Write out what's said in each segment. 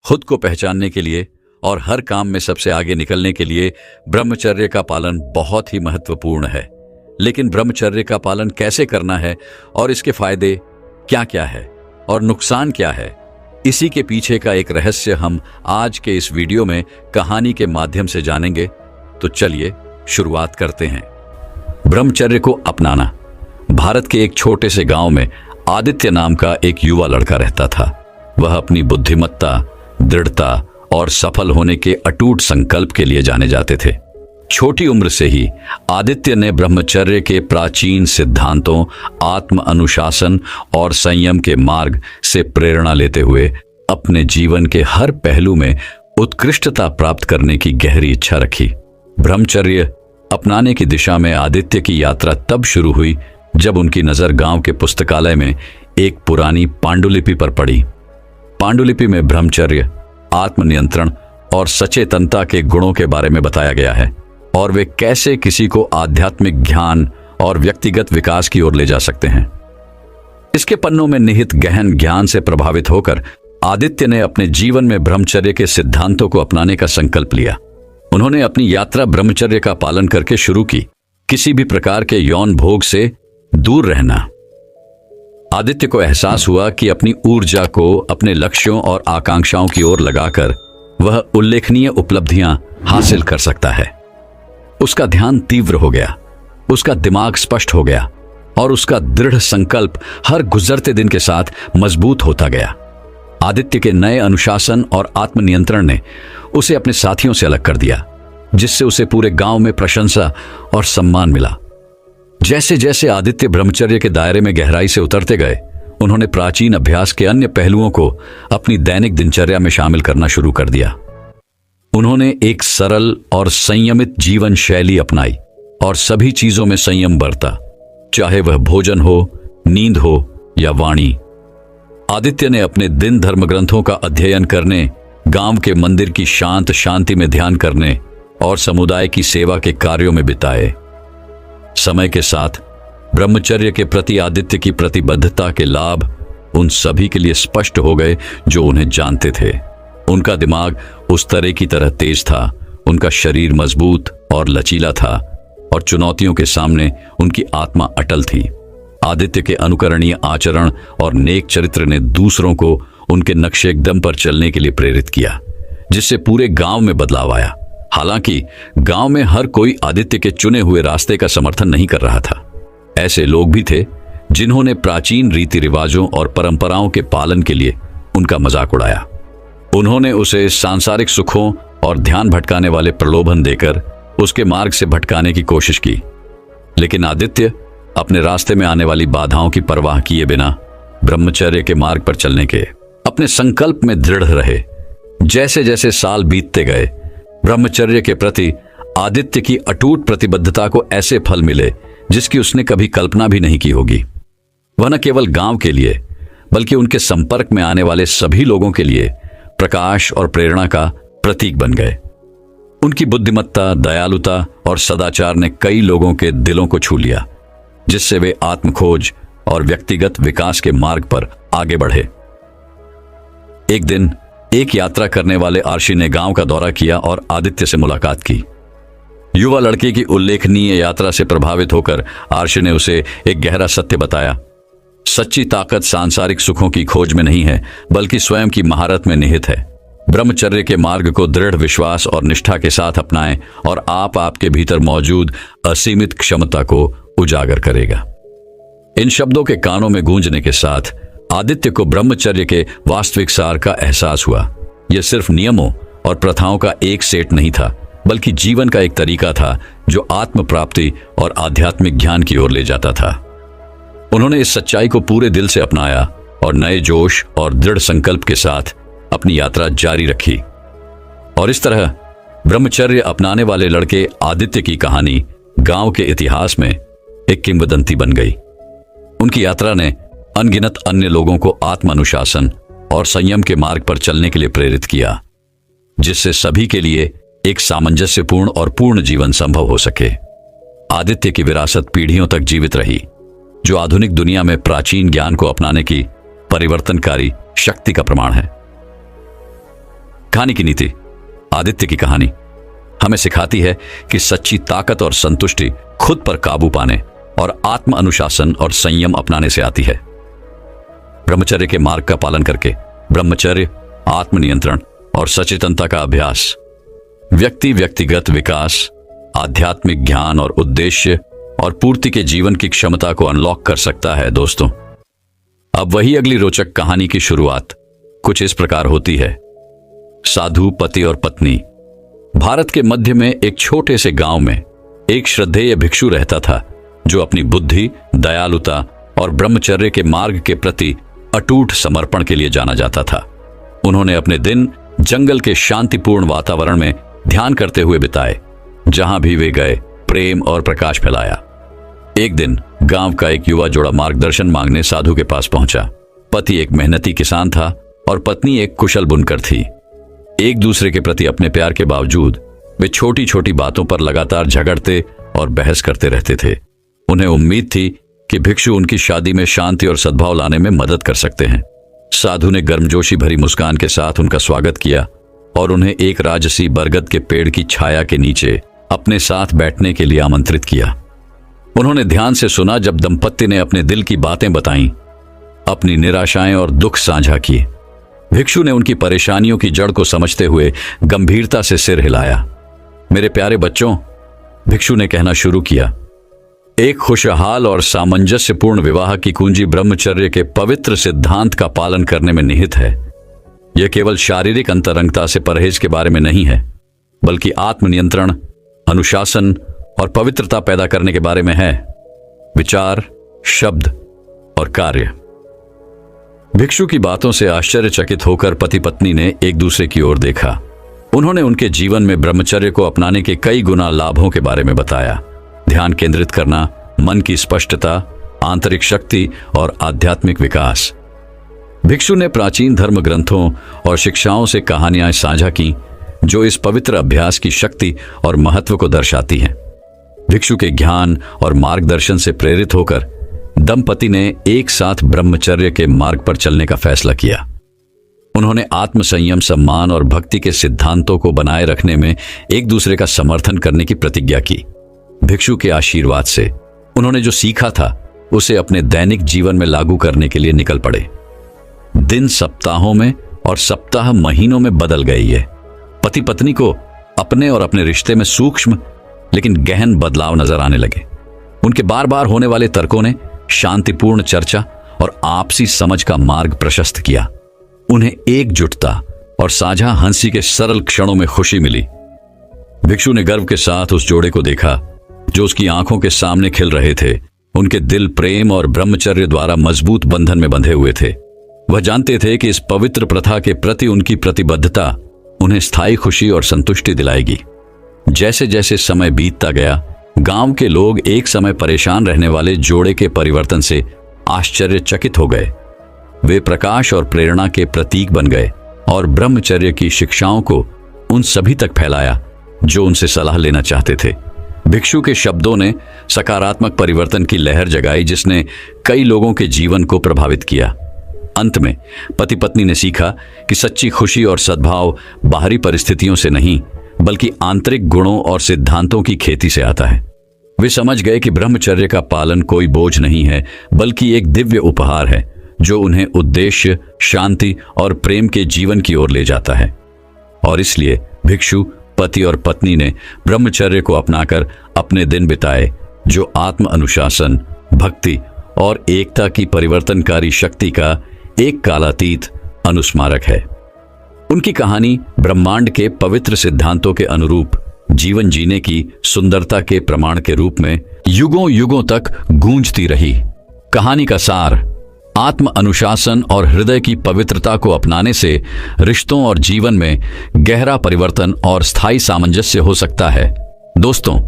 खुद को पहचानने के लिए और हर काम में सबसे आगे निकलने के लिए ब्रह्मचर्य का पालन बहुत ही महत्वपूर्ण है। लेकिन ब्रह्मचर्य का पालन कैसे करना है और इसके फायदे क्या क्या है और नुकसान क्या है, इसी के पीछे का एक रहस्य हम आज के इस वीडियो में कहानी के माध्यम से जानेंगे। तो चलिए शुरुआत करते हैं। ब्रह्मचर्य को अपनाना। भारत के एक छोटे से गांव में आदित्य नाम का एक युवा लड़का रहता था। वह अपनी बुद्धिमत्ता, दृढ़ता और सफल होने के अटूट संकल्प के लिए जाने जाते थे। छोटी उम्र से ही आदित्य ने ब्रह्मचर्य के प्राचीन सिद्धांतों, आत्म अनुशासन और संयम के मार्ग से प्रेरणा लेते हुए अपने जीवन के हर पहलू में उत्कृष्टता प्राप्त करने की गहरी इच्छा रखी। ब्रह्मचर्य अपनाने की दिशा में आदित्य की यात्रा तब शुरू हुई जब उनकी नजर गांव के पुस्तकालय में एक पुरानी पांडुलिपि पर पड़ी। पांडुलिपि में ब्रह्मचर्य, आत्मनियंत्रण और सचेतनता के गुणों के बारे में बताया गया है और वे कैसे किसी को आध्यात्मिक ज्ञान और व्यक्तिगत विकास की ओर ले जा सकते हैं। इसके पन्नों में निहित गहन ज्ञान से प्रभावित होकर आदित्य ने अपने जीवन में ब्रह्मचर्य के सिद्धांतों को अपनाने का संकल्प लिया। उन्होंने अपनी यात्रा ब्रह्मचर्य का पालन करके शुरू की। किसी भी प्रकार के यौन भोग से दूर रहना। आदित्य को एहसास हुआ कि अपनी ऊर्जा को अपने लक्ष्यों और आकांक्षाओं की ओर लगाकर वह उल्लेखनीय उपलब्धियां हासिल कर सकता है। उसका ध्यान तीव्र हो गया, उसका दिमाग स्पष्ट हो गया और उसका दृढ़ संकल्प हर गुजरते दिन के साथ मजबूत होता गया। आदित्य के नए अनुशासन और आत्मनियंत्रण ने उसे अपने साथियों से अलग कर दिया, जिससे उसे पूरे गांव में प्रशंसा और सम्मान मिला। जैसे जैसे आदित्य ब्रह्मचर्य के दायरे में गहराई से उतरते गए, उन्होंने प्राचीन अभ्यास के अन्य पहलुओं को अपनी दैनिक दिनचर्या में शामिल करना शुरू कर दिया। उन्होंने एक सरल और संयमित जीवन शैली अपनाई और सभी चीजों में संयम बरता, चाहे वह भोजन हो, नींद हो या वाणी। आदित्य ने अपने दिन धर्म ग्रंथों का अध्ययन करने, गांव के मंदिर की शांति में ध्यान करने और समुदाय की सेवा के कार्यों में बिताए। समय के साथ ब्रह्मचर्य के प्रति आदित्य की प्रतिबद्धता के लाभ उन सभी के लिए स्पष्ट हो गए जो उन्हें जानते थे। उनका दिमाग उस तरह की तरह तेज था, उनका शरीर मजबूत और लचीला था और चुनौतियों के सामने उनकी आत्मा अटल थी। आदित्य के अनुकरणीय आचरण और नेक चरित्र ने दूसरों को उनके नक्शे कदम पर चलने के लिए प्रेरित किया, जिससे पूरे गांव में बदलाव आया। हालांकि गांव में हर कोई आदित्य के चुने हुए रास्ते का समर्थन नहीं कर रहा था। ऐसे लोग भी थे जिन्होंने प्राचीन रीति रिवाजों और परंपराओं के पालन के लिए उनका मजाक उड़ाया। उन्होंने उसे सांसारिक सुखों और ध्यान भटकाने वाले प्रलोभन देकर उसके मार्ग से भटकाने की कोशिश की। लेकिन आदित्य अपने रास्ते में आने वाली बाधाओं की परवाह किए बिना ब्रह्मचर्य के मार्ग पर चलने के अपने संकल्प में दृढ़ रहे। जैसे जैसे साल बीतते गए, ब्रह्मचर्य के प्रति आदित्य की अटूट प्रतिबद्धता को ऐसे फल मिले जिसकी उसने कभी कल्पना भी नहीं की होगी। वह न केवल गांव के लिए बल्कि उनके संपर्क में आने वाले सभी लोगों के लिए प्रकाश और प्रेरणा का प्रतीक बन गए। उनकी बुद्धिमत्ता, दयालुता और सदाचार ने कई लोगों के दिलों को छू लिया, जिससे वे आत्मखोज और व्यक्तिगत विकास के मार्ग पर आगे बढ़े। एक दिन एक यात्रा करने वाले आर्षि ने गांव का दौरा किया और आदित्य से मुलाकात की। युवा लड़के की उल्लेखनीय यात्रा से प्रभावित होकर आर्षि ने उसे एक गहरा सत्य बताया। सच्ची ताकत सांसारिक सुखों की खोज में नहीं है, बल्कि स्वयं की महारत में निहित है। ब्रह्मचर्य के मार्ग को दृढ़ विश्वास और निष्ठा के साथ अपनाएं और आपके भीतर मौजूद असीमित क्षमता को उजागर करेगा। इन शब्दों के कानों में गूंजने के साथ आदित्य को ब्रह्मचर्य के वास्तविक सार का एहसास हुआ। यह सिर्फ नियमों और प्रथाओं का एक सेट नहीं था, बल्कि जीवन का एक तरीका था जो आत्म प्राप्ति और आध्यात्मिक ज्ञान की ओर ले जाता था। उन्होंने इस सच्चाई को पूरे दिल से अपनाया और नए जोश और दृढ़ संकल्प के साथ अपनी यात्रा जारी रखी। और इस तरह ब्रह्मचर्य अपनाने वाले लड़के आदित्य की कहानी गांव के इतिहास में एक किंवदंती बन गई। उनकी यात्रा ने अनगिनत अन्य लोगों को आत्म अनुशासन और संयम के मार्ग पर चलने के लिए प्रेरित किया, जिससे सभी के लिए एक सामंजस्यपूर्ण और पूर्ण जीवन संभव हो सके। आदित्य की विरासत पीढ़ियों तक जीवित रही, जो आधुनिक दुनिया में प्राचीन ज्ञान को अपनाने की परिवर्तनकारी शक्ति का प्रमाण है। कहानी की नीति। आदित्य की कहानी हमें सिखाती है कि सच्ची ताकत और संतुष्टि खुद पर काबू पाने और आत्म अनुशासन और संयम अपनाने से आती है। ब्रह्मचर्य के मार्ग का पालन करके ब्रह्मचर्य, आत्मनियंत्रण और सचेतनता का अभ्यास व्यक्तिगत विकास, आध्यात्मिक ज्ञान और उद्देश्य और पूर्ति के जीवन की क्षमता को अनलॉक कर सकता है। दोस्तों, अब वही अगली रोचक कहानी की शुरुआत कुछ इस प्रकार होती है। साधु, पति और पत्नी। भारत के मध्य में एक छोटे से गांव में एक श्रद्धेय भिक्षु रहता था जो अपनी बुद्धि, दयालुता और ब्रह्मचर्य के मार्ग के प्रति अटूट समर्पण के लिए जाना जाता था। उन्होंने अपने दिन जंगल के शांतिपूर्ण वातावरण में ध्यान करते हुए बिताए। जहां भी वे गए, प्रेम और प्रकाश फैलाया। एक दिन गांव का एक युवा जोड़ा मार्गदर्शन मांगने साधु के पास पहुंचा। पति एक मेहनती किसान था और पत्नी एक कुशल बुनकर थी। एक दूसरे के प्रति अपने प्यार के बावजूद वे छोटी छोटी बातों पर लगातार झगड़ते और बहस करते रहते थे। उन्हें उम्मीद थी कि भिक्षु उनकी शादी में शांति और सद्भाव लाने में मदद कर सकते हैं। साधु ने गर्मजोशी भरी मुस्कान के साथ उनका स्वागत किया और उन्हें एक राजसी बरगद के पेड़ की छाया के नीचे अपने साथ बैठने के लिए आमंत्रित किया। उन्होंने ध्यान से सुना जब दंपत्ति ने अपने दिल की बातें बताईं, अपनी निराशाएं और दुख साझा किए। भिक्षु ने उनकी परेशानियों की जड़ को समझते हुए गंभीरता से सिर हिलाया। मेरे प्यारे बच्चों, भिक्षु ने कहना शुरू किया, एक खुशहाल और सामंजस्यपूर्ण विवाह की कुंजी ब्रह्मचर्य के पवित्र सिद्धांत का पालन करने में निहित है। यह केवल शारीरिक अंतरंगता से परहेज के बारे में नहीं है, बल्कि आत्मनियंत्रण, अनुशासन और पवित्रता पैदा करने के बारे में है। विचार, शब्द और कार्य। भिक्षु की बातों से आश्चर्यचकित होकर पति पत्नी ने एक दूसरे की ओर देखा। उन्होंने उनके जीवन में ब्रह्मचर्य को अपनाने के कई गुना लाभों के बारे में बताया। ध्यान केंद्रित करना, मन की स्पष्टता, आंतरिक शक्ति और आध्यात्मिक विकास। भिक्षु ने प्राचीन धर्म ग्रंथों और शिक्षाओं से कहानियां साझा की जो इस पवित्र अभ्यास की शक्ति और महत्व को दर्शाती हैं। भिक्षु के ज्ञान और मार्गदर्शन से प्रेरित होकर दंपति ने एक साथ ब्रह्मचर्य के मार्ग पर चलने का फैसला किया। उन्होंने आत्मसंयम, सम्मान और भक्ति के सिद्धांतों को बनाए रखने में एक दूसरे का समर्थन करने की प्रतिज्ञा की। भिक्षु के आशीर्वाद से उन्होंने जो सीखा था उसे अपने दैनिक जीवन में लागू करने के लिए निकल पड़े। दिन सप्ताहों में और सप्ताह महीनों में बदल गई है। पति पत्नी को अपने और अपने रिश्ते में सूक्ष्म लेकिन गहन बदलाव नजर आने लगे। उनके बार बार होने वाले तर्कों ने शांतिपूर्ण चर्चा और आपसी समझ का मार्ग प्रशस्त किया। उन्हें एकजुटता और साझा हंसी के सरल क्षणों में खुशी मिली। भिक्षु ने गर्व के साथ उस जोड़े को देखा जो उसकी आंखों के सामने खिल रहे थे। उनके दिल प्रेम और ब्रह्मचर्य द्वारा मजबूत बंधन में बंधे हुए थे। वह जानते थे कि इस पवित्र प्रथा के प्रति उनकी प्रतिबद्धता उन्हें स्थायी खुशी और संतुष्टि दिलाएगी। जैसे जैसे समय बीतता गया, गांव के लोग एक समय परेशान रहने वाले जोड़े के परिवर्तन से आश्चर्यचकित हो गए। वे प्रकाश और प्रेरणा के प्रतीक बन गए और ब्रह्मचर्य की शिक्षाओं को उन सभी तक फैलाया जो उनसे सलाह लेना चाहते थे। भिक्षु के शब्दों ने सकारात्मक परिवर्तन की लहर जगाई जिसने कई लोगों के जीवन को प्रभावित किया। अंत में पति पत्नी ने सीखा कि सच्ची खुशी और सद्भाव बाहरी परिस्थितियों से नहीं बल्कि आंतरिक गुणों और सिद्धांतों की खेती से आता है। वे समझ गए कि ब्रह्मचर्य का पालन कोई बोझ नहीं है बल्कि एक दिव्य उपहार है जो उन्हें उद्देश्य, शांति और प्रेम के जीवन की ओर ले जाता है। और इसलिए भिक्षु, पति और पत्नी ने ब्रह्मचर्य को अपनाकर अपने दिन बिताए जो आत्म अनुशासन, भक्ति और एकता की परिवर्तनकारी शक्ति का एक कालातीत अनुस्मारक है। उनकी कहानी ब्रह्मांड के पवित्र सिद्धांतों के अनुरूप जीवन जीने की सुंदरता के प्रमाण के रूप में युगों युगों तक गूंजती रही। कहानी का सार, आत्म अनुशासन और हृदय की पवित्रता को अपनाने से रिश्तों और जीवन में गहरा परिवर्तन और स्थायी सामंजस्य हो सकता है। दोस्तों,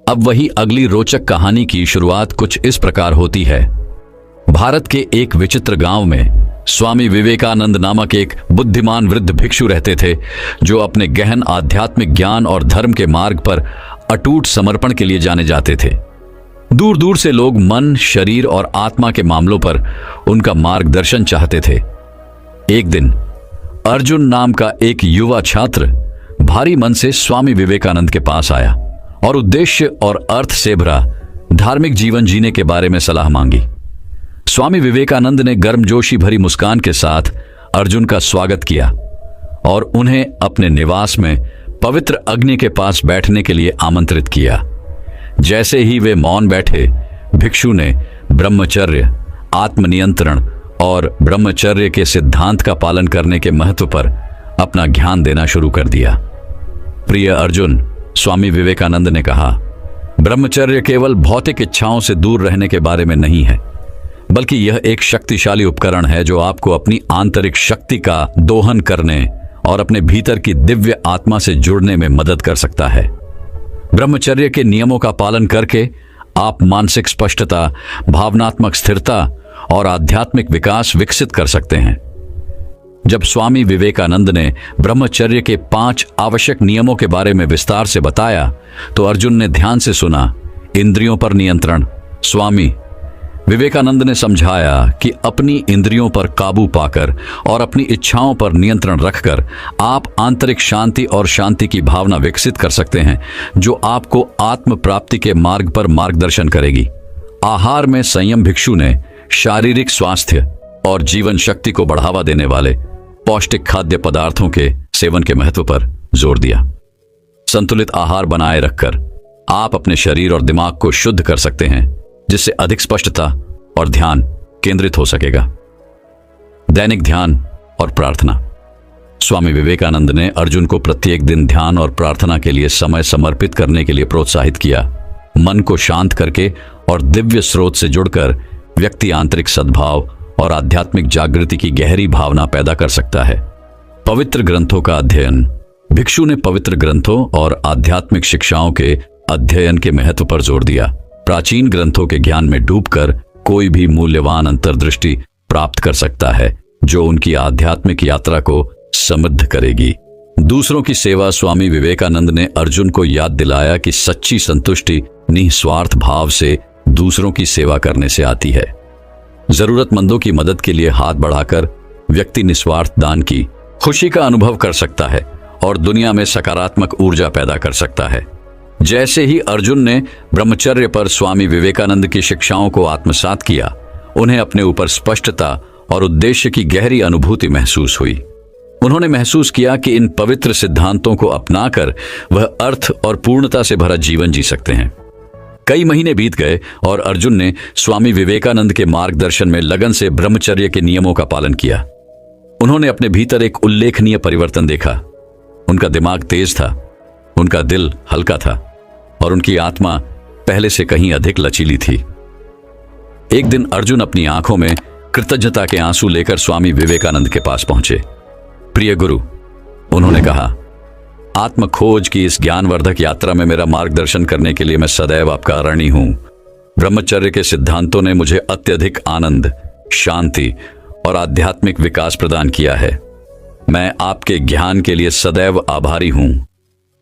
अब वही अगली रोचक कहानी की शुरुआत कुछ इस प्रकार होती है। भारत के एक विचित्र गांव में स्वामी विवेकानंद नामक एक बुद्धिमान वृद्ध भिक्षु रहते थे जो अपने गहन आध्यात्मिक ज्ञान और धर्म के मार्ग पर अटूट समर्पण के लिए जाने जाते थे। दूर दूर से लोग मन, शरीर और आत्मा के मामलों पर उनका मार्गदर्शन चाहते थे। एक दिन अर्जुन नाम का एक युवा छात्र भारी मन से स्वामी विवेकानंद के पास आया और उद्देश्य और अर्थ से भरा धार्मिक जीवन जीने के बारे में सलाह मांगी। स्वामी विवेकानंद ने गर्मजोशी भरी मुस्कान के साथ अर्जुन का स्वागत किया और उन्हें अपने निवास में पवित्र अग्नि के पास बैठने के लिए आमंत्रित किया। जैसे ही वे मौन बैठे, भिक्षु ने ब्रह्मचर्य, आत्मनियंत्रण और ब्रह्मचर्य के सिद्धांत का पालन करने के महत्व पर अपना ध्यान देना शुरू कर दिया। प्रिय अर्जुन, स्वामी विवेकानंद ने कहा, ब्रह्मचर्य केवल भौतिक इच्छाओं से दूर रहने के बारे में नहीं है, बल्कि यह एक शक्तिशाली उपकरण है जो आपको अपनी आंतरिक शक्ति का दोहन करने और अपने भीतर की दिव्य आत्मा से जुड़ने में मदद कर सकता है। ब्रह्मचर्य के नियमों का पालन करके आप मानसिक स्पष्टता, भावनात्मक स्थिरता और आध्यात्मिक विकास विकसित कर सकते हैं। जब स्वामी विवेकानंद ने ब्रह्मचर्य के 5 आवश्यक नियमों के बारे में विस्तार से बताया तो अर्जुन ने ध्यान से सुना। इंद्रियों पर नियंत्रण। स्वामी विवेकानंद ने समझाया कि अपनी इंद्रियों पर काबू पाकर और अपनी इच्छाओं पर नियंत्रण रखकर आप आंतरिक शांति और शांति की भावना विकसित कर सकते हैं, जो आपको आत्म प्राप्ति के मार्ग पर मार्गदर्शन करेगी। आहार में संयम। भिक्षु ने शारीरिक स्वास्थ्य और जीवन शक्ति को बढ़ावा देने वाले पौष्टिक खाद्य पदार्थों के सेवन के महत्व पर जोर दिया। संतुलित आहार बनाए रखकर आप अपने शरीर और दिमाग को शुद्ध कर सकते हैं, जिससे अधिक स्पष्टता और ध्यान केंद्रित हो सकेगा। दैनिक ध्यान और प्रार्थना। स्वामी विवेकानंद ने अर्जुन को प्रत्येक दिन ध्यान और प्रार्थना के लिए समय समर्पित करने के लिए प्रोत्साहित किया। मन को शांत करके और दिव्य स्रोत से जुड़कर व्यक्ति आंतरिक सद्भाव और आध्यात्मिक जागृति की गहरी भावना पैदा कर सकता है। पवित्र ग्रंथों का अध्ययन। भिक्षु ने पवित्र ग्रंथों और आध्यात्मिक शिक्षाओं के अध्ययन के महत्व पर जोर दिया। प्राचीन ग्रंथों के ज्ञान में डूबकर कोई भी मूल्यवान अंतर्दृष्टि प्राप्त कर सकता है, जो उनकी आध्यात्मिक यात्रा को समृद्ध करेगी। दूसरों की सेवा। स्वामी विवेकानंद ने अर्जुन को याद दिलाया कि सच्ची संतुष्टि निस्वार्थ भाव से दूसरों की सेवा करने से आती है। जरूरतमंदों की मदद के लिए हाथ बढ़ाकर व्यक्ति निस्वार्थ दान की खुशी का अनुभव कर सकता है और दुनिया में सकारात्मक ऊर्जा पैदा कर सकता है। जैसे ही अर्जुन ने ब्रह्मचर्य पर स्वामी विवेकानंद की शिक्षाओं को आत्मसात किया, उन्हें अपने ऊपर स्पष्टता और उद्देश्य की गहरी अनुभूति महसूस हुई। उन्होंने महसूस किया कि इन पवित्र सिद्धांतों को अपनाकर वह अर्थ और पूर्णता से भरा जीवन जी सकते हैं। कई महीने बीत गए और अर्जुन ने स्वामी विवेकानंद के मार्गदर्शन में लगन से ब्रह्मचर्य के नियमों का पालन किया। उन्होंने अपने भीतर एक उल्लेखनीय परिवर्तन देखा। उनका दिमाग तेज था, उनका दिल हल्का था और उनकी आत्मा पहले से कहीं अधिक लचीली थी। एक दिन अर्जुन अपनी आंखों में कृतज्ञता के आंसू लेकर स्वामी विवेकानंद के पास पहुंचे। प्रिय गुरु, उन्होंने कहा, आत्म खोज की इस ज्ञानवर्धक यात्रा में मेरा मार्गदर्शन करने के लिए मैं सदैव आपका ऋणी हूं। ब्रह्मचर्य के सिद्धांतों ने मुझे अत्यधिक आनंद, शांति और आध्यात्मिक विकास प्रदान किया है। मैं आपके ज्ञान के लिए सदैव आभारी हूं।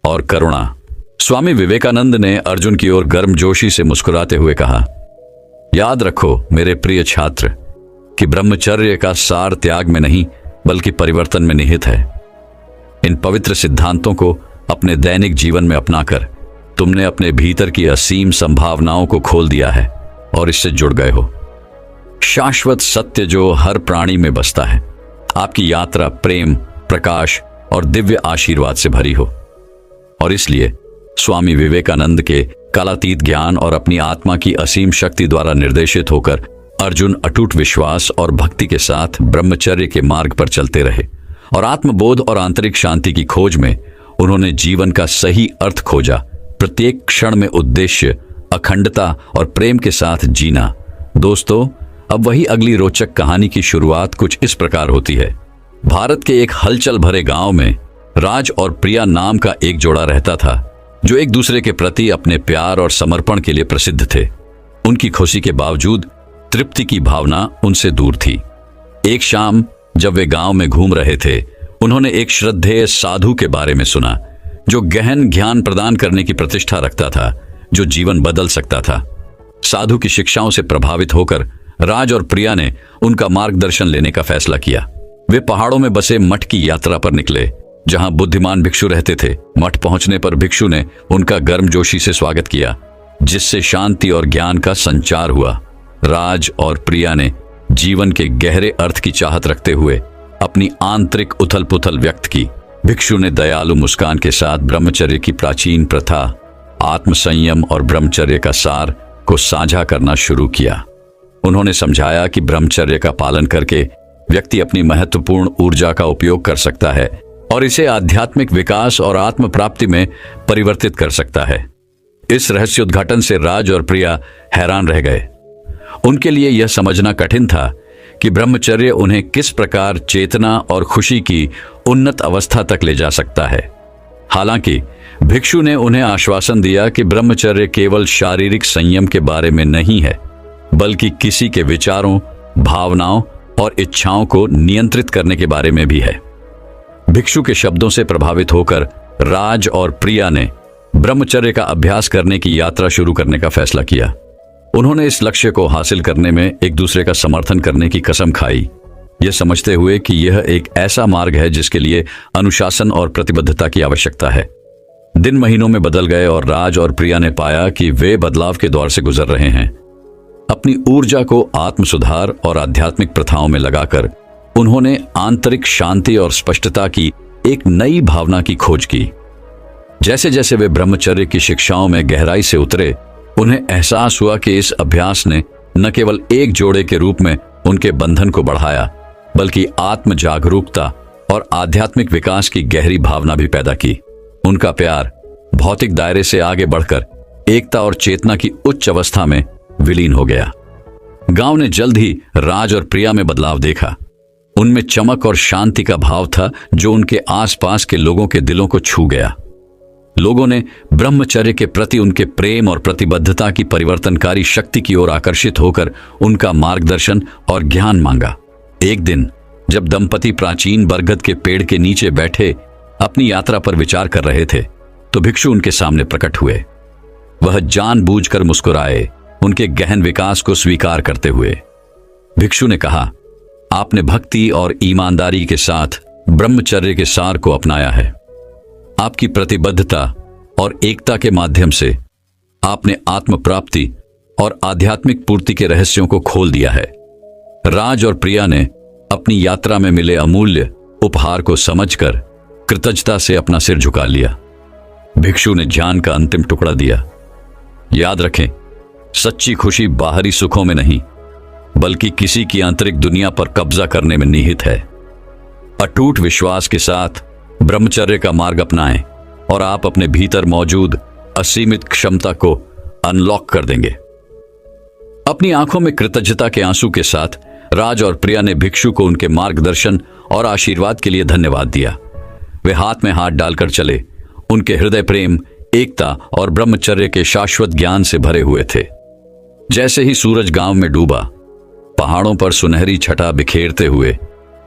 और करुणा। स्वामी विवेकानंद ने अर्जुन की ओर गर्मजोशी से मुस्कुराते हुए कहा, याद रखो मेरे प्रिय छात्र कि ब्रह्मचर्य का सार त्याग में नहीं बल्कि परिवर्तन में निहित है। इन पवित्र सिद्धांतों को अपने दैनिक जीवन में अपनाकर तुमने अपने भीतर की असीम संभावनाओं को खोल दिया है और इससे जुड़ गए हो। शाश्वत सत्य जो हर प्राणी में बसता है। आपकी यात्रा प्रेम, प्रकाश और दिव्य आशीर्वाद से भरी हो। और इसलिए स्वामी विवेकानंद के कालातीत ज्ञान और अपनी आत्मा की असीम शक्ति द्वारा निर्देशित होकर अर्जुन अटूट विश्वास और भक्ति के साथ ब्रह्मचर्य के मार्ग पर चलते रहे और आत्मबोध और आंतरिक शांति की खोज में उन्होंने जीवन का सही अर्थ खोजा। प्रत्येक क्षण में उद्देश्य, अखंडता और प्रेम के साथ जीना। दोस्तों, अब वही अगली रोचक कहानी की शुरुआत कुछ इस प्रकार होती है। भारत के एक हलचल भरे गांव में राज और प्रिया नाम का एक जोड़ा रहता था, जो एक दूसरे के प्रति अपने प्यार और समर्पण के लिए प्रसिद्ध थे। उनकी खुशी के बावजूद तृप्ति की भावना उनसे दूर थी। एक शाम जब वे गांव में घूम रहे थे, उन्होंने एक श्रद्धेय साधु के बारे में सुना, जो गहन ज्ञान प्रदान करने की प्रतिष्ठा रखता था, जो जीवन बदल सकता था। साधु की शिक्षाओं से प्रभावित होकर राज और प्रिया ने उनका मार्गदर्शन लेने का फैसला किया। वे पहाड़ों में बसे मठ की यात्रा पर निकले, जहां बुद्धिमान भिक्षु रहते थे। मठ पहुंचने पर भिक्षु ने उनका गर्मजोशी से स्वागत किया, जिससे शांति और ज्ञान का संचार हुआ। राज और प्रिया ने जीवन के गहरे अर्थ की चाहत रखते हुए अपनी आंतरिक उथल पुथल व्यक्त की। भिक्षु ने दयालु मुस्कान के साथ ब्रह्मचर्य की प्राचीन प्रथा, आत्मसंयम और ब्रह्मचर्य का सार को साझा करना शुरू किया। उन्होंने समझाया कि ब्रह्मचर्य का पालन करके व्यक्ति अपनी महत्वपूर्ण ऊर्जा का उपयोग कर सकता है और इसे आध्यात्मिक विकास और आत्म प्राप्ति में परिवर्तित कर सकता है। इस रहस्योद्घाटन से राज और प्रिया हैरान रह गए। उनके लिए यह समझना कठिन था कि ब्रह्मचर्य उन्हें किस प्रकार चेतना और खुशी की उन्नत अवस्था तक ले जा सकता है। हालांकि भिक्षु ने उन्हें आश्वासन दिया कि ब्रह्मचर्य केवल शारीरिक संयम के बारे में नहीं है, बल्कि किसी के विचारों, भावनाओं और इच्छाओं को नियंत्रित करने के बारे में भी है। भिक्षु के शब्दों से प्रभावित होकर राज और प्रिया ने ब्रह्मचर्य का अभ्यास करने की यात्रा शुरू करने का फैसला किया। उन्होंने इस लक्ष्य को हासिल करने में एक दूसरे का समर्थन करने की कसम खाई, यह समझते हुए कि यह एक ऐसा मार्ग है जिसके लिए अनुशासन और प्रतिबद्धता की आवश्यकता है। दिन महीनों में बदल गए और राज और प्रिया ने पाया कि वे बदलाव के दौर से गुजर रहे हैं। अपनी ऊर्जा को आत्म सुधार और आध्यात्मिक प्रथाओं में लगाकर उन्होंने आंतरिक शांति और स्पष्टता की एक नई भावना की खोज की। जैसे जैसे वे ब्रह्मचर्य की शिक्षाओं में गहराई से उतरे, उन्हें एहसास हुआ कि इस अभ्यास ने न केवल एक जोड़े के रूप में उनके बंधन को बढ़ाया, बल्कि आत्म जागरूकता और आध्यात्मिक विकास की गहरी भावना भी पैदा की। उनका प्यार भौतिक दायरे से आगे बढ़कर एकता और चेतना की उच्च अवस्था में विलीन हो गया। गांव ने जल्द ही राज और प्रिया में बदलाव देखा। उनमें चमक और शांति का भाव था जो उनके आसपास के लोगों के दिलों को छू गया। लोगों ने ब्रह्मचर्य के प्रति उनके प्रेम और प्रतिबद्धता की परिवर्तनकारी शक्ति की ओर आकर्षित होकर उनका मार्गदर्शन और ज्ञान मांगा। एक दिन जब दंपति प्राचीन बरगद के पेड़ के नीचे बैठे अपनी यात्रा पर विचार कर रहे थे, तो भिक्षु उनके सामने प्रकट हुए। वह जानबूझकर मुस्कुराए, उनके गहन विकास को स्वीकार करते हुए। भिक्षु ने कहा, आपने भक्ति और ईमानदारी के साथ ब्रह्मचर्य के सार को अपनाया है। आपकी प्रतिबद्धता और एकता के माध्यम से आपने आत्म प्राप्ति और आध्यात्मिक पूर्ति के रहस्यों को खोल दिया है। राज और प्रिया ने अपनी यात्रा में मिले अमूल्य उपहार को समझकर कृतज्ञता से अपना सिर झुका लिया। भिक्षु ने ज्ञान का अंतिम टुकड़ा दिया। याद रखें, सच्ची खुशी बाहरी सुखों में नहीं, बल्कि किसी की आंतरिक दुनिया पर कब्जा करने में निहित है। अटूट विश्वास के साथ ब्रह्मचर्य का मार्ग अपनाएं और आप अपने भीतर मौजूद असीमित क्षमता को अनलॉक कर देंगे। अपनी आंखों में कृतज्ञता के आंसू के साथ राज और प्रिया ने भिक्षु को उनके मार्गदर्शन और आशीर्वाद के लिए धन्यवाद दिया। वे हाथ में हाथ डालकर चले। उनके हृदय प्रेम, एकता और ब्रह्मचर्य के शाश्वत ज्ञान से भरे हुए थे। जैसे ही सूरज गांव में डूबा, पहाड़ों पर सुनहरी छटा बिखेरते हुए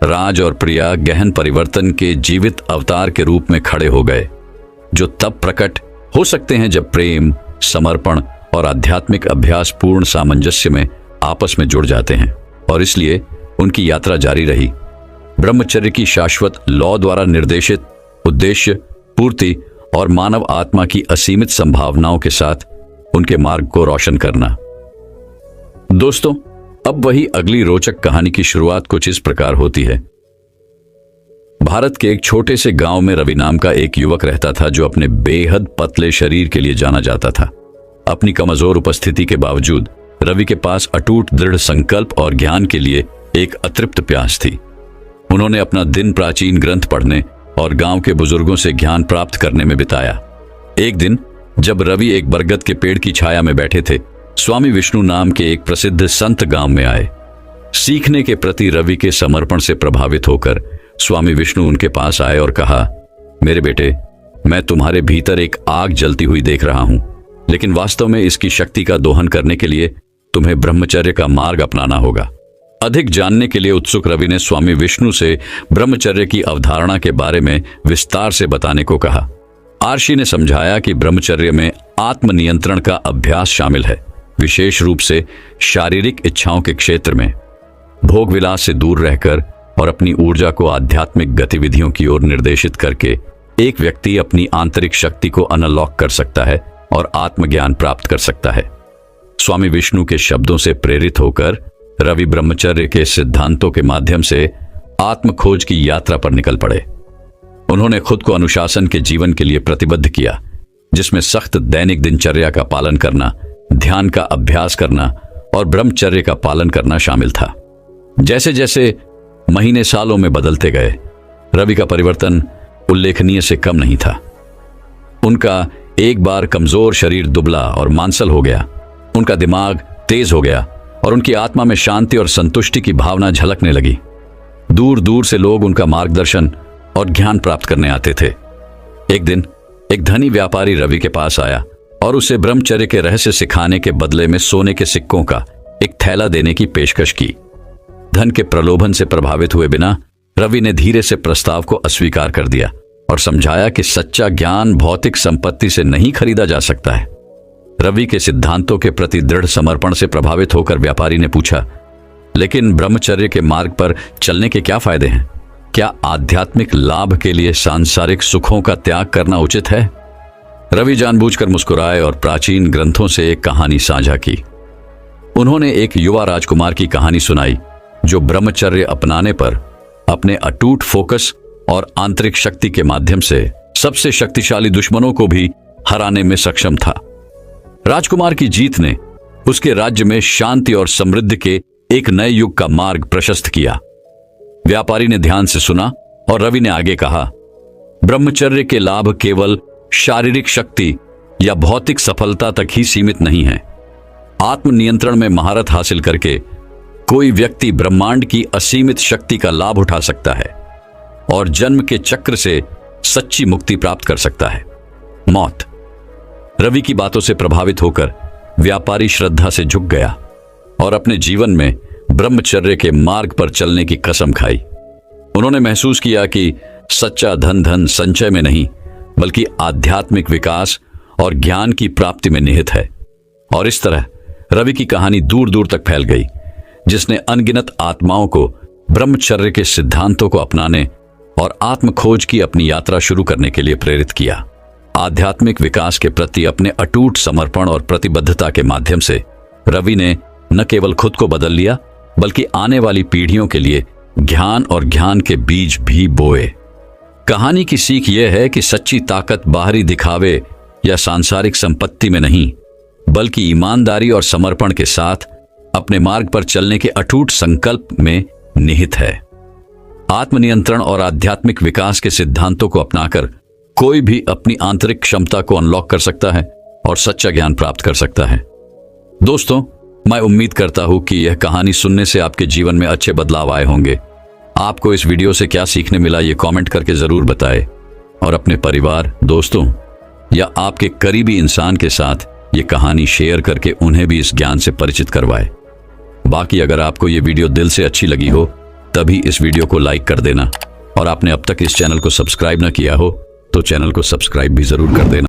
राज और प्रिया गहन परिवर्तन के जीवित अवतार के रूप में खड़े हो गए, जो तब प्रकट हो सकते हैं जब प्रेम, समर्पण और आध्यात्मिक अभ्यास पूर्ण सामंजस्य में आपस में जुड़ जाते हैं। और इसलिए उनकी यात्रा जारी रही, ब्रह्मचर्य की शाश्वत लौ द्वारा निर्देशित उद्देश्य पूर्ति और मानव आत्मा की असीमित संभावनाओं के साथ उनके मार्ग को रोशन करना। दोस्तों, अब वही अगली रोचक कहानी की शुरुआत कुछ इस प्रकार होती है। भारत के एक छोटे से गांव में रवि नाम का एक युवक रहता था, जो अपने बेहद पतले शरीर के लिए जाना जाता था। अपनी कमजोर उपस्थिति के बावजूद रवि के पास अटूट दृढ़ संकल्प और ज्ञान के लिए एक अतृप्त प्यास थी। उन्होंने अपना दिन प्राचीन ग्रंथ पढ़ने और गांव के बुजुर्गों से ज्ञान प्राप्त करने में बिताया। एक दिन जब रवि एक बरगद के पेड़ की छाया में बैठे थे, स्वामी विष्णु नाम के एक प्रसिद्ध संत गांव में आए। सीखने के प्रति रवि के समर्पण से प्रभावित होकर स्वामी विष्णु उनके पास आए और कहा, मेरे बेटे, मैं तुम्हारे भीतर एक आग जलती हुई देख रहा हूं, लेकिन वास्तव में इसकी शक्ति का दोहन करने के लिए तुम्हें ब्रह्मचर्य का मार्ग अपनाना होगा। अधिक जानने के लिए उत्सुक रवि ने स्वामी विष्णु से ब्रह्मचर्य की अवधारणा के बारे में विस्तार से बताने को कहा। आर्षि ने समझाया कि ब्रह्मचर्य में आत्मनियंत्रण का अभ्यास शामिल है, विशेष रूप से शारीरिक इच्छाओं के क्षेत्र में। भोग विलास से दूर रहकर और अपनी ऊर्जा को आध्यात्मिक गतिविधियों की ओर निर्देशित करके एक व्यक्ति अपनी आंतरिक शक्ति को अनलॉक कर सकता है और आत्मज्ञान प्राप्त कर सकता है। स्वामी विष्णु के शब्दों से प्रेरित होकर रवि ब्रह्मचर्य के सिद्धांतों के माध्यम से आत्म खोज की यात्रा पर निकल पड़े। उन्होंने खुद को अनुशासन के जीवन के लिए प्रतिबद्ध किया, जिसमें सख्त दैनिक दिनचर्या का पालन करना, ध्यान का अभ्यास करना और ब्रह्मचर्य का पालन करना शामिल था। जैसे जैसे महीने सालों में बदलते गए, रवि का परिवर्तन उल्लेखनीय से कम नहीं था। उनका एक बार कमजोर शरीर दुबला और मांसल हो गया, उनका दिमाग तेज हो गया और उनकी आत्मा में शांति और संतुष्टि की भावना झलकने लगी। दूर दूर से लोग उनका मार्गदर्शन और ज्ञान प्राप्त करने आते थे। एक दिन एक धनी व्यापारी रवि के पास आया और उसे ब्रह्मचर्य के रहस्य सिखाने के बदले में सोने के सिक्कों का एक थैला देने की पेशकश की। धन के प्रलोभन से प्रभावित हुए बिना रवि ने धीरे से प्रस्ताव को अस्वीकार कर दिया और समझाया कि सच्चा ज्ञान भौतिक संपत्ति से नहीं खरीदा जा सकता है। रवि के सिद्धांतों के प्रति दृढ़ समर्पण से प्रभावित होकर व्यापारी ने पूछा, लेकिन ब्रह्मचर्य के मार्ग पर चलने के क्या फायदे हैं? क्या आध्यात्मिक लाभ के लिए सांसारिक सुखों का त्याग करना उचित है? रवि जानबूझकर मुस्कुराए और प्राचीन ग्रंथों से एक कहानी साझा की। उन्होंने एक युवा राजकुमार की कहानी सुनाई जो ब्रह्मचर्य अपनाने पर अपने अटूट फोकस और आंतरिक शक्ति के माध्यम से सबसे शक्तिशाली दुश्मनों को भी हराने में सक्षम था। राजकुमार की जीत ने उसके राज्य में शांति और समृद्धि के एक नए युग का मार्ग प्रशस्त किया। व्यापारी ने ध्यान से सुना और रवि ने आगे कहा, ब्रह्मचर्य के लाभ केवल शारीरिक शक्ति या भौतिक सफलता तक ही सीमित नहीं है। आत्मनियंत्रण में महारत हासिल करके कोई व्यक्ति ब्रह्मांड की असीमित शक्ति का लाभ उठा सकता है और जन्म के चक्र से सच्ची मुक्ति प्राप्त कर सकता है। मौत। रवि की बातों से प्रभावित होकर व्यापारी श्रद्धा से झुक गया और अपने जीवन में ब्रह्मचर्य के मार्ग पर चलने की कसम खाई। उन्होंने महसूस किया कि सच्चा धन संचय में नहीं बल्कि आध्यात्मिक विकास और ज्ञान की प्राप्ति में निहित है। और इस तरह रवि की कहानी दूर दूर तक फैल गई, जिसने अनगिनत आत्माओं को ब्रह्मचर्य के सिद्धांतों को अपनाने और आत्म खोज की अपनी यात्रा शुरू करने के लिए प्रेरित किया। आध्यात्मिक विकास के प्रति अपने अटूट समर्पण और प्रतिबद्धता के माध्यम से रवि ने न केवल खुद को बदल लिया बल्कि आने वाली पीढ़ियों के लिए ज्ञान के बीज भी बोए। कहानी की सीख यह है कि सच्ची ताकत बाहरी दिखावे या सांसारिक संपत्ति में नहीं बल्कि ईमानदारी और समर्पण के साथ अपने मार्ग पर चलने के अटूट संकल्प में निहित है। आत्मनियंत्रण और आध्यात्मिक विकास के सिद्धांतों को अपनाकर कोई भी अपनी आंतरिक क्षमता को अनलॉक कर सकता है और सच्चा ज्ञान प्राप्त कर सकता है। दोस्तों, मैं उम्मीद करता हूं कि यह कहानी सुनने से आपके जीवन में अच्छे बदलाव आए होंगे। आपको इस वीडियो से क्या सीखने मिला ये कमेंट करके जरूर बताएं और अपने परिवार, दोस्तों या आपके करीबी इंसान के साथ ये कहानी शेयर करके उन्हें भी इस ज्ञान से परिचित करवाएं। बाकी अगर आपको ये वीडियो दिल से अच्छी लगी हो तभी इस वीडियो को लाइक कर देना और आपने अब तक इस चैनल को सब्सक्राइब ना किया हो तो चैनल को सब्सक्राइब भी जरूर कर देना।